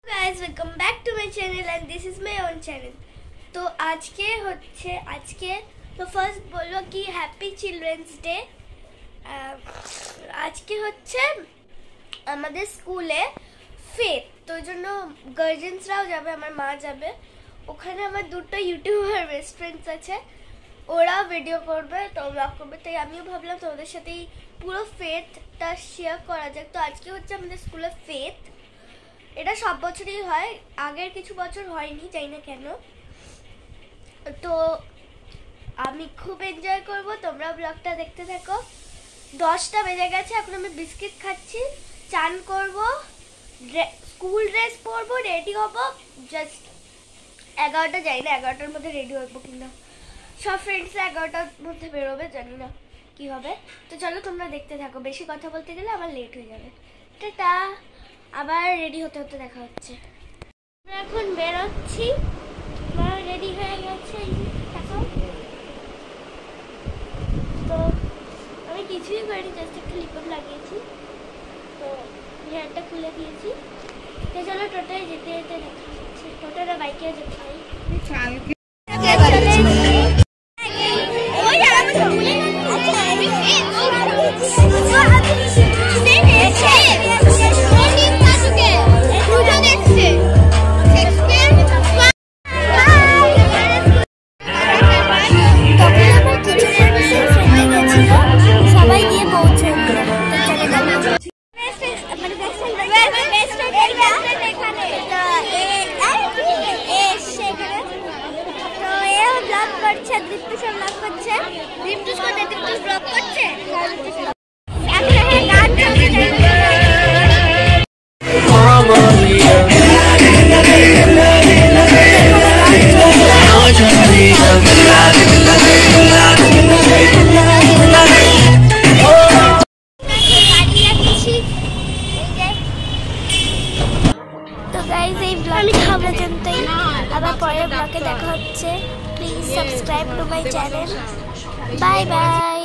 guys, welcome back to my channel and this is my own channel. तो आज के तो फर्स्ट बोलो कि हैप्पी चिल्ड्रेंस डे। आज के হচ্ছে আমাদের স্কুলে ফেথ, তো জন্য গার্জিয়ানসরাও যাবে, আমার মা যাবে ওখানে। আমার দুটো ইউটিউবার বেস্ট ফ্রেন্ডস আছে, ওরা ভিডিও করবে তো ব্লগ করবে, তাই আমিও ভাবলাম তোমাদের সাথেই পুরো ফেথটা শেয়ার করা যাক। তো আজকে হচ্ছে আমাদের স্কুলে ফেথ, এটা সব বছরই হয়, আগের কিছু বছর হয়নি, জানি না কেন। তো আমি খুব এনজয় করব, তোমরা ব্লগটা দেখতে থাকো। 10টা বেজে গেছে, এখন আমি বিস্কিট খাচ্ছি, চান করব, স্কুল ড্রেস পরবো, রেডি হব। জাস্ট 11টা, যাই না 11টার মধ্যে রেডি হবো কিনা। সব ফ্রেন্ডসরা 11টার মধ্যে বেরোবে, জানি না কি হবে। তো চলো তোমরা দেখতে থাকো, বেশি কথা বলতে গেলে আমার লেট হয়ে যাবে। টাটা, আবার রেডি হতে হতে দেখা হচ্ছে। আমরা এখন বেরোচ্ছি, রেডি হয়ে গেছে। তো আমি কিছুই করিনি, জাস্ট একটা লিপবাম লাগিয়েছি, তো হেয়ারটা খুলে দিয়েছি। তো চলো টোটোয় যেতে যেতে দেখা হচ্ছে, টোটোটা বাইকে যেতে হয়। আবার পরের ব্লগে দেখা হচ্ছে। Please subscribe to my channel. Bye bye.